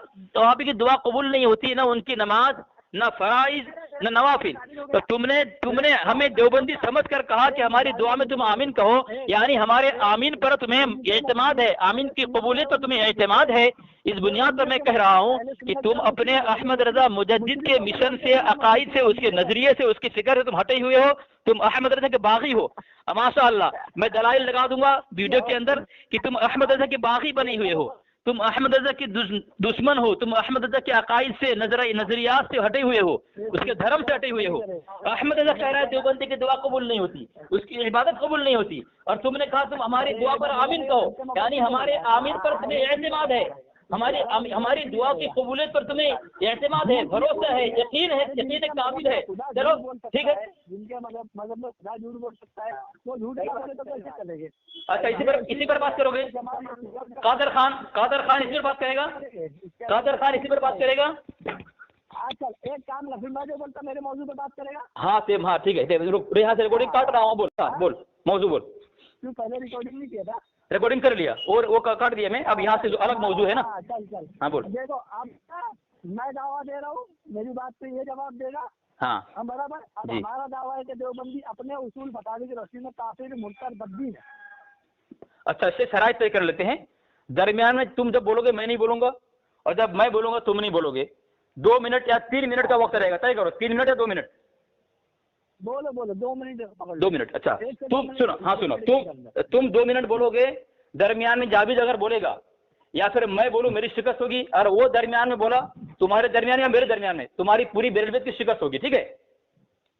कबूल नहीं होती, न उनकी नमाज, न फराइज, न नवाफिल। तो तुमने हमें देवबंदी समझ कर कहा कि हमारी दुआ में तुम आमीन कहो, यानी हमारे आमीन पर तुम्हें एतमाद है, आमीन की कबूलियत पर तुम्हें एतमाद है। इस बुनियाद पर मैं कह रहा हूँ कि तुम अपने अहमद रजा मुजद्दिद के मिशन से, अकाइद से, उसके नजरिए से, उसकी फिक्र से तुम हटे हुए हो। तुम अहमद रजा के बागी हो। माशाअल्लाह, मैं दलाइल लगा दूंगा वीडियो के अंदर कि तुम अहमद रजा के बागी बने हुए हो, तुम अहमद रजा के दुश्मन हो, तुम अहमद रजा के अकाइद से, नजरियात से हटे हुए हो, उसके धर्म से हटे हुए हो। अहमद रजा कह रहा है देवबंदी की दुआ कबूल नहीं होती, उसकी इबादत कबूल नहीं होती, और तुमने कहा तुम हमारी दुआ पर आमीन कहो, यानी हमारे आमीन पर तुम्हें एतमाद है, हमारी दुआ की कबूलियत पर तुम्हें एतमाद है, भरोसा है, यकीन काबिल है। चलो ठीक है, जिनके मतलब में खुदा झूठ बोल सकता है, वो झूठ बोले तो कैसे चलेंगे। अच्छा, इसी पर बात करोगे? कादर खान इसी पर बात करेगा? हाँ चल, एक काम लफीमा जो बोलता मेरे मौजू पे बात करेगा। हाँ ठीक है, यहाँ से रिकॉर्डिंग काट रहा हूँ, बोल मौजू बोल। तू पहले रिकॉर्डिंग नहीं किया था? रिकॉर्डिंग कर लिया और वो काट दिया मैं, अब यहाँ से जो अलग मौजू है ना। चल हाँ बोल। देखो, अब मैं दावा दे रहा हूँ, मेरी बात पे ये जवाब देगा। हाँ, हम बराबर। अब हमारा दावा है कि देवबंदी अपने उसूल फतावी की रोशनी में काफिर, मुर्तद, बद्दीन है। अच्छा, इससे शराइत तय कर लेते हैं। दरमियान में तुम जब बोलोगे मैं नहीं बोलूंगा, और जब मैं बोलूंगा तुम नहीं बोलोगे। 2 मिनट या 3 मिनट का वक्त रहेगा, तय करो, 3 मिनट या 2 मिनट? बोलो 2 मिनट। 2 मिनट। अच्छा, तुम सुनो, तुम 2 मिनट बोलोगे। दरमियान में जावेद अगर बोलेगा या फिर मैं बोलूं, मेरी शिकस्त होगी, और वो दरमियान में बोला, तुम्हारे दरमियान या मेरे दरमियान में, तुम्हारी पूरी बेरलबत की शिकस्त होगी। ठीक है,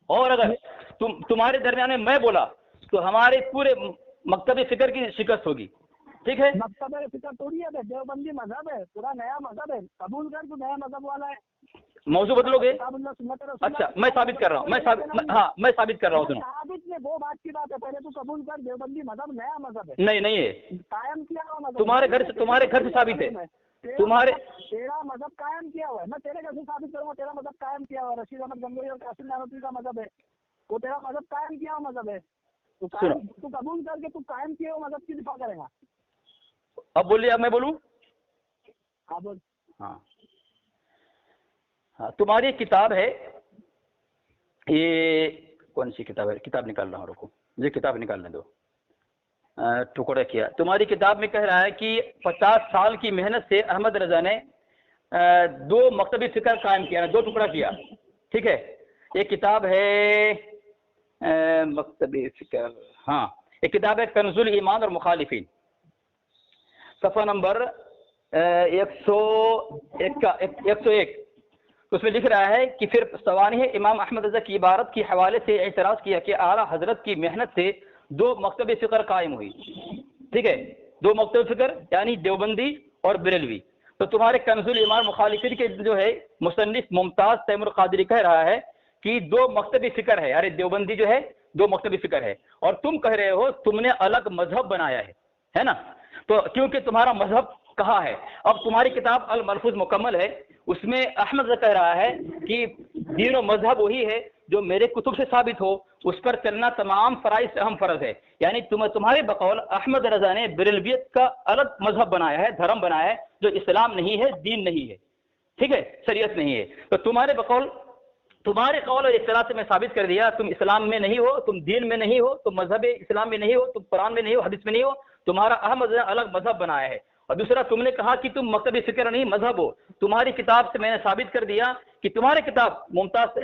और अगर तुम्हारे दरमियान में मैं बोला तो हमारे पूरे मकतब फिक्र की शिकस्त होगी। ठीक है, मकतब फिक्र थोड़ी है, देवबंदी मजहब है, पूरा नया मजहब है, कबूल कर, तू नया मजहब वाला है। मौजू बदलोगे? अच्छा, मैं साबित कर रहा हूँ, मैं साबित कर रहा हूँ। सुनो, साबित में वो बात की बात है, पहले तू कबूल कर, देवबंदी मजहब नया मजहब है। नहीं है, कायम किया हुआ मजहब तुम्हारे घर से साबित है। तेरा मजहब कायम किया हुआ है, मैं तेरे कैसे साबित करूंगा? तेरा मजहब कायम किया हुआ है, रशीद अहमद गंगोही और कासिम नानोतवी का मजहब है, वो तेरा मजहब कायम किया हुआ मजहब है। तू कबूल करके तू कायम किए हुए मजहब की दिफा करेगा। अब बोलिए, अब मैं बोलूं? हाँ बोल। हाँ, तुम्हारी किताब है, ये कौन सी किताब है? किताब निकाल रहा हूँ, रुको, ये किताब निकालने दो। टुकड़ा किया, तुम्हारी किताब में कह रहा है कि 50 साल की मेहनत से अहमद रजा ने 2 मकतबी फिक्र कायम किया, 2 टुकड़ा किया। ठीक है, एक किताब है मकतबी फिक्र, हाँ, एक किताब है कन्जुल ईमान और मुखालिफिन, सफ़ा नंबर 101। उसमें लिख रहा है कि फिर सवानी इमाम अहमद रजा की इबारत के हवाले से एतराज़ किया कि आला हजरत की मेहनत से 2 मकतब फिक्र कायम हुई। ठीक है, 2 मकतब फिक्र यानी देवबंदी और बरेलवी। तो तुम्हारे कन्जुल ईमान मुखालिफिन के जो है मुसन्निफ मुमताज तैमूर कादरी कह रहा है कि 2 मकतब फिक्र है, अरे देवबंदी जो है 2 मकतब फिक्र है, और तुम कह रहे हो तुमने अलग मजहब बनाया है ना? तो क्योंकि तुम्हारा मजहब कहाँ है? अब तुम्हारी किताब अल मलफूज मुकम्मल है, उसमें अहमद कह रहा है कि दीन और मजहब वही है जो मेरे कुतुब से साबित हो, उस पर चलना तमाम फराइज से अहम फर्ज है। यानी तुम्हारे बकौल अहमद रजा ने बरेलवियत का अलग मजहब बनाया है, धर्म बनाया है, जो इस्लाम नहीं है, दीन नहीं है, ठीक है, शरीयत नहीं है। तो तुम्हारे बकौल, तुम्हारे कौल और इख्तिलाफ से मैं साबित कर दिया, तुम इस्लाम में नहीं हो, तुम दीन में नहीं हो, तुम मजहब इस्लाम में नहीं हो, तुम कुरान में नहीं हो, हदीस में नहीं हो, तुम्हारा अहमद ने अलग मजहब बनाया है। और दूसरा, तुमने कहा कि तुम मकतब फिक्र नहीं मजहब हो। तुम्हारी किताब से मैंने साबित कर दिया कि तुम्हारी किताब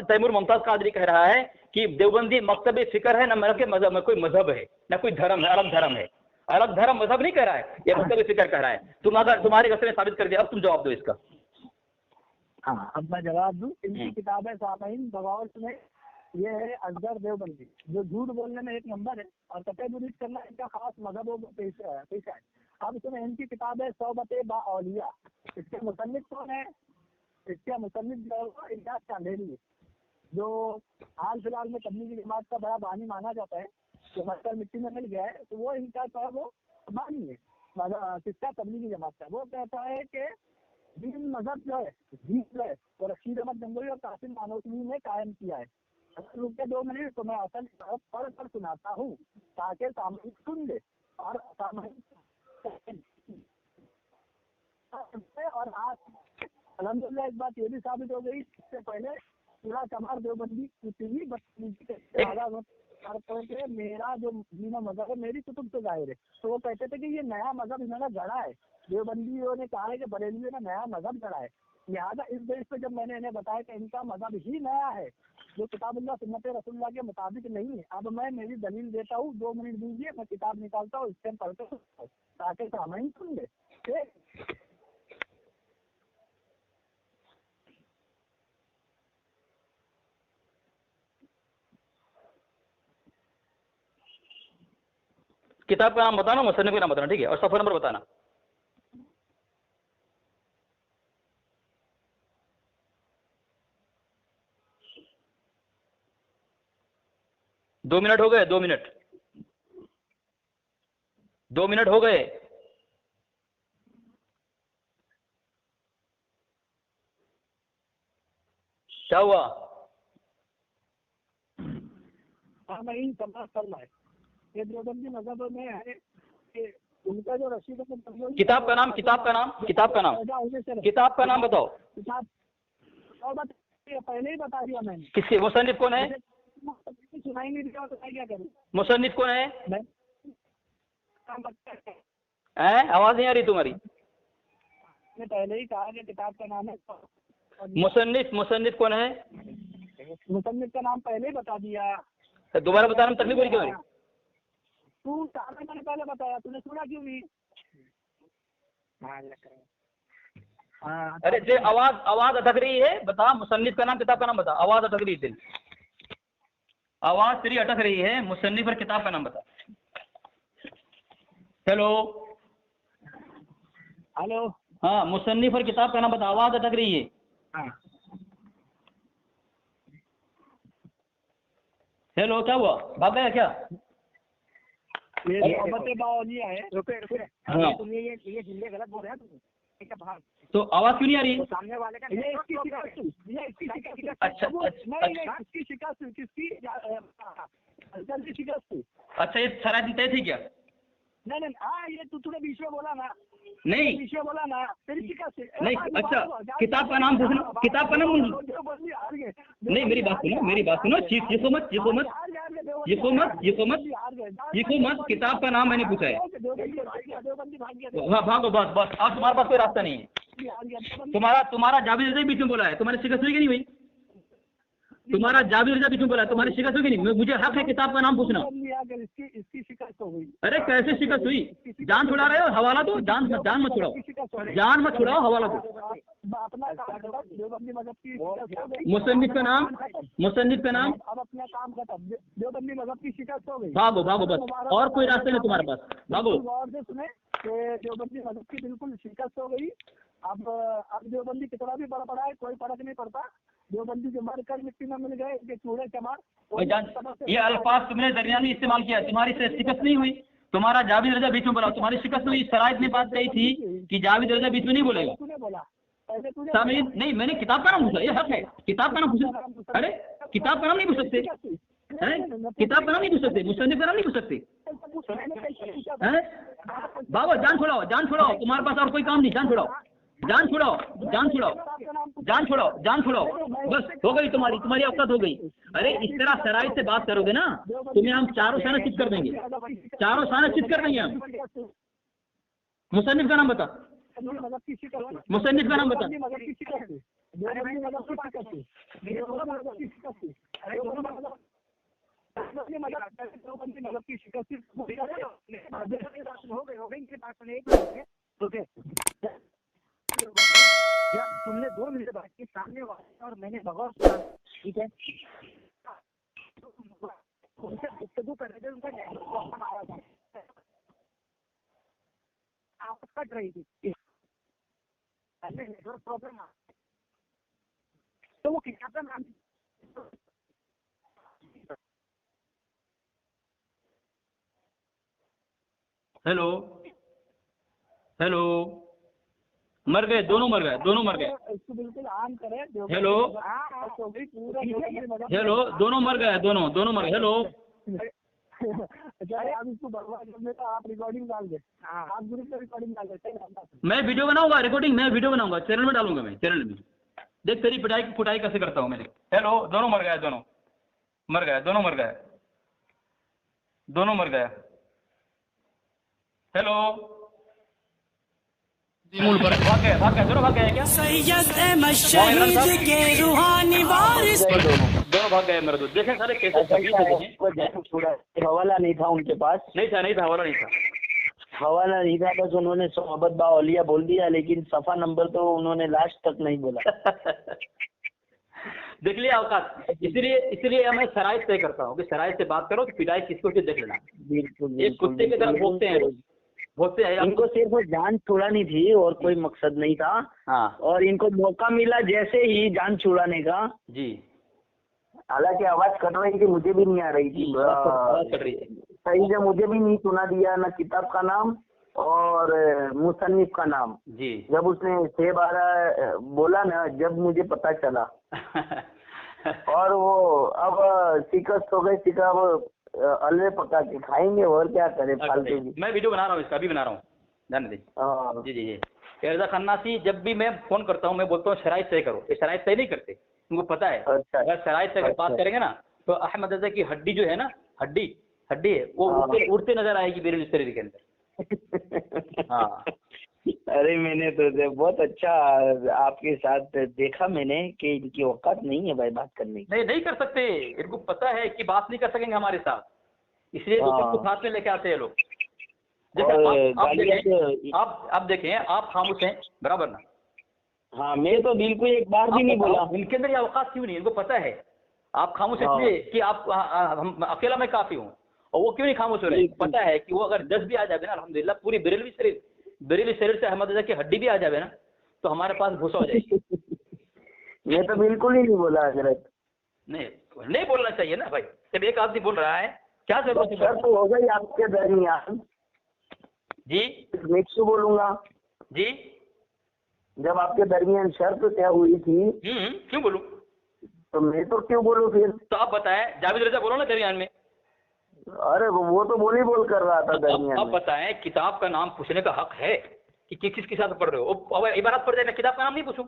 तैमूर मुमताज कादरी कह रहा है कि देवबंदी मकतब फिक्र है, न के मजहब में कोई मजहब है, न कोई धर्म है, अलग धर्म है। अलग धर्म मजहब नहीं कह रहा है, ये मकतब फिक्र कह रहा है। तुम अगर तुम्हारी कसम साबित कर दिया, अब तुम जवाब दो इसका। हाँ, अब मैं जवाब दूं। इनकी किताब है सामाइन बगावत में, ये है असगर देवबंदी, जो झूठ बोलने में एक नंबर है और कतई बुरीद करना इनका खास मजहब पेशा है। अब इसमें इनकी किताब है सोबते बाऔलिया। इसके मुसन्निफ कौन है? इसके मुसन्निफ जो है इलियास चांदेली, जो हाल फिलहाल में तबलीगी जमात का बड़ा बानी माना जाता है, जो मक्कर मिट्टी में मिल गया है, तो वो इनका जो है वो बानी है किसका? तबलीगी जमात का। वो कहता है कि दीन मजहब जो है, दीन जो है वो रशीद अहमद गंगोही और कासिम नानोतवी ने कायम किया है। अगर रुके 2 मिनट तो मैं असल पढ़ कर सुनाता हूँ ताकि सामने सुन ले। और और आज अलहमदुलिल्लाह एक बात ये भी साबित हो गई, इससे पहले पूरा कमार देवबंदी इतनी बदतमीजी के मेरा जो दीन मजहब है मेरी कुतुब से जाहिर है। तो वो कहते थे कि ये नया मजहब इन्होंने गढ़ा है। देवबंदियों ने कहा है कि बरेलियों ने नया मजहब गढ़ा है। लिहाजा इस देश पे जब मैंने इन्हें बताया कि इनका मजहब ही नया है, जो किताबुल्लाह सुन्नत रसूलुल्लाह के मुताबिक नहीं है, अब मैं मेरी दलील देता हूँ। 2 मिनट दीजिए, मैं किताब निकालता हूँ, इससे पढ़ते ताकि सामने सुन ले। किताब का नाम बताना, मुसन्निफ का नाम बताना, ठीक है, और सफ़ा नंबर बताना। दो मिनट हो गए, 2 मिनट, 2 मिनट हो गए। क्या हुआ? हाँ, मैं इन समाज करना है ये देवबंदी मजहब में है कि उनका जो रशीद किताब का नाम, किताब का नाम, किताब का नाम, किताब का नाम बताओ। किताब पहले ही बता दिया मैंने। किसके? मुसन्निफ कौन है? सुनाई नहीं दिया तो मैं क्या करूँ? मुसन्निफ कौन है? आवाज नहीं आ रही तुम्हारी। मैं पहले ही कहा कि किताब का नाम है मुसन्निफ। मुसन्निफ कौन है? मुसन्निफ का नाम पहले ही बता दिया, दोबारा बताना, तकलीफ हो रही क्यों? तू मैंने पहले बताया, तूने सुना क्यों नहीं? अरे जे आवाज अटक रही है, बता मुसन्निफ का नाम, किताब का नाम बता। आवाज अटक रही है, आवाज तेरी अटक रही है। मुसन्निफ और किताब का नाम बता। हेलो हेलो, हाँ, मुसन्निफ और किताब का नाम बता, आवाज अटक रही है। हेलो, क्या हुआ, भाग गया क्या? ये सोबते बाऔलिया है। हाँ, ये जिले गलत बोल रहे हैं। तो आवाज क्यों नहीं आ रही? तो सामने वाले का ये इसकी शिकायत। अच्छा, किसकी शिकायत? किसकी शिकायत थी? अच्छा, ये शराइत तय थी क्या? नहीं, हाँ, ये तूने बीच में बोला ना, नहीं बीच में बोला ना, तेरी शिकायत नहीं। अच्छा, किताब का नाम पूछना, किताब का नाम नहीं। मेरी बात सुनो, मेरी बात सुनो। चीखो मत, चीखो मत, चीखो मत, चीखो मत, चीखो मत। किताब का नाम मैंने पूछा है। हाँ, भागो, बस बस, अब तुम्हारे पास कोई रास्ता नहीं है। तुम्हारा जावेद रजा बीच में बोला है, तुम्हारी शिकस्त हुई कि नहीं हुई? तुम्हारा जावेद रजा बीच में बोला है, तुम्हारी शिकस्त हुई कि नहीं? मुझे हक है किताब का नाम पूछना। इसकी शिकस्त हो गई। अरे कैसे शिकस्त हुई? जान छुड़ा रहे हो? हवाला दो। जान मत छुड़ाओ, जान मत छुड़ाओ, हवाला दो। मुसन्निफ का नाम, मुसन्निफ का नाम। अब अपना काम खत्म। देवबंदी मजहब की शिकस्त हो गई। भागो, भागो, बस, और कोई रास्ता नहीं तुम्हारे पास, भागो। गौर से सुने कि देवबंदी मजहब की बिल्कुल शिकस्त हो गई। अब देवबंदी कितना भी बड़ा पड़ा है, कोई फर्क नहीं पड़ता। देवबंदी जो मर कर मिट्टी में मिल गए, इनके चूड़े चमार। ये अल्फाज तुमने दरमियानी इस्तेमाल किया, तुम्हारी शिकस्त नहीं हुई। तुम्हारा जावेद रजा बीच में बोला, तुम्हारी शिकस्त हुई। शराइत ने बात कही थी कि जावेद रजा बीच में नहीं बोलेगा। तूने बोला, पहले तुझे साहब नहीं, मैंने किताब का नाम पूछा, ये हक है, किताब का नाम पूछा। अरे किताब का नाम नहीं पूछ सकते हैं, किताब का नाम नहीं पूछ सकते, मुसन्निफ का नाम नहीं पूछ सकते हैं। बाबा जान छुड़ाओ, जान छुड़ाओ, तुम्हारे पास और कोई काम नहीं, जान छुड़ाओ, जान छुड़ाओ, जान छुड़ाओ, जान छुड़ाओ, जान छुड़ाओ, बस हो गई तुम्हारी औकात हो गई। अरे इस तरह शराइत से बात करोगे ना, तुम्हें हम चारों साना चित कर देंगे, चारों साना चित कर देंगे हम। मुसन्निफ का नाम बता, मुसन्निफ का नाम बता। तुमने 2 मिनट बात की सामने वाले और मैंने बगौर सुना, ठीक है, उनसे गुफ्तगू कर रहे थे, उनका आपस कट रही थी, नेटवर्क प्रॉब्लम आ, तो वो किताब का नाम हेलो हेलो, मर गए, दोनों मर गए, दोनों मर गए। इसको बिल्कुल आम करे। हेलो हेलो, दोनों मर गए, दोनों मर गए। हेलो अरे आप इसको बर्बाद करने का आप रिकॉर्डिंग डाल दे, आप ग्रुप में रिकॉर्डिंग डाल दे। मैं वीडियो बनाऊंगा, रिकॉर्डिंग मैं वीडियो बनाऊंगा, चैनल में डालूंगा, मैं चैनल में देख तेरी पिटाई कैसे करता हूँ मैं। हेलो, दोनों मर गए, दोनों मर गए, दोनों मर गए, दोनों मर गए। हेलो मूल पर भाग गए, दोनों भाग गए क्या? सैयद अहमद शहीद के रूहानी वारिस दोनों भाग गए मेरे दोस्त। देखें सारे कैसे शकील से देखें। हवाला नहीं था उनके पास, नहीं था, हवाला नहीं था। हवाला नहीं था, बस उन्होंने सोहबत बा औलिया बोल दिया, लेकिन सफा नंबर तो उन्होंने लास्ट तक नहीं बोला। देख लिया औकात, इसीलिए मैं शराइत तय करता हूँ कि शराइत से बात करो तो पिटाई किसको देख लेना। बिल्कुल एक कुत्ते की तरह भोगते हैं, इनको सिर्फ जान छुड़ानी थी और कोई मकसद नहीं था। हाँ, और इनको मौका मिला जैसे ही जान छुड़ाने का। जी, हालांकि आवाज कट रही थी, मुझे भी नहीं आ रही थी, कट रही है सही से मुझे भी नहीं सुना दिया, ना किताब का नाम और मुसन्निफ का नाम। जी। जब उसने 6-12 बोला ना, जब मुझे पता चला और वो अब शिकस्त हो गई, शिका अब अलवे पका के खाएंगे और क्या करें फालतू की। मैं वीडियो बना रहा हूँ, इसका अभी बना रहा हूँ, ध्यान दे। जी। एर्जा खन्नासी, जब भी मैं फोन करता हूँ मैं बोलता हूँ शराइत तय करो, ये शराइत तय नहीं करते, उनको पता है। अच्छा, अगर शराइत तय बात करेंगे ना तो अहमद रजा की हड्डी जो है ना, हड्डी है वो उड़ते नजर आएगी मेरे शरीर के अंदर। हाँ, अरे मैंने तो बहुत अच्छा आपके साथ देखा मैंने कि इनकी औकात नहीं है भाई बात करने की। नहीं कर सकते, इनको पता है कि बात नहीं कर सकेंगे हमारे साथ, इसलिए दूसरे को साथ में लेके आते हैं लोग। जैसे आप देखें, आप खामोश हैं बराबर ना? हाँ, मैं तो बिल्कुल एक बार भी नहीं बोला। इनके अंदर ये औकात क्यों नहीं, इनको पता है आप खामोश इसलिए कि आप हम अकेला मैं काफी हूँ, और वो क्यों नहीं खामोश हो रहे? पता है कि वो अगर 10 भी आ जाए ना, अल्हम्दुलिल्लाह, पूरी बरेलवी शरीर से अहमद रजा की हड्डी भी आ जाए ना, तो हमारे पास भूसा हो जाएगी। मैं तो बिल्कुल ही नहीं बोला हजरत। नहीं बोलना चाहिए ना भाई, जब एक आदमी बोल रहा है क्या जरूरत है? तो हो गई आपके दरमियान जी, नेक्स्ट बोलूंगा जी। जब आपके दरमियान शर्त तय हुई थी, क्यों बोलूं? तो मैं तो क्यों बोलूं फिर? तो आप बताएं, जावेद रजा बोलो ना दरमियान में। अरे वो तो बोल कर रहा था दरमियान आप में। बताएं, किताब का नाम पूछने का हक है कि किसके साथ पढ़ रहे हो? अब इबारत पढ़ जाए, किताब का नाम नहीं पूछूं,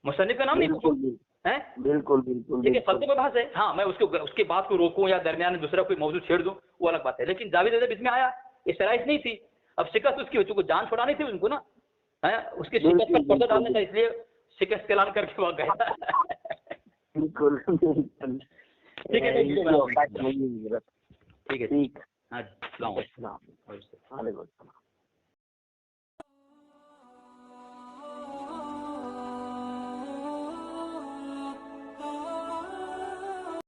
मुसन्निफ का नाम नहीं पूछूं, है? बिल्कुल ठीक है, फलसफे बहस है। हाँ, मैं उसके बात को रोकूं या दरमियान में दूसरा कोई मौजूद छेड़ दूं, वो अलग बात है। लेकिन जावेद रजा इसमें आया, ये शराइत नहीं थी, अब शिकस्त उसकी हो चुकी, जान छुड़ानी थी उनको ना, है उसकी शिकस्त पर पर्दा डालने का, इसलिए शिकस्त का ऐलान करके वहां गया। बिल्कुल ठीक है, ठीक है। ठीक। हाँ,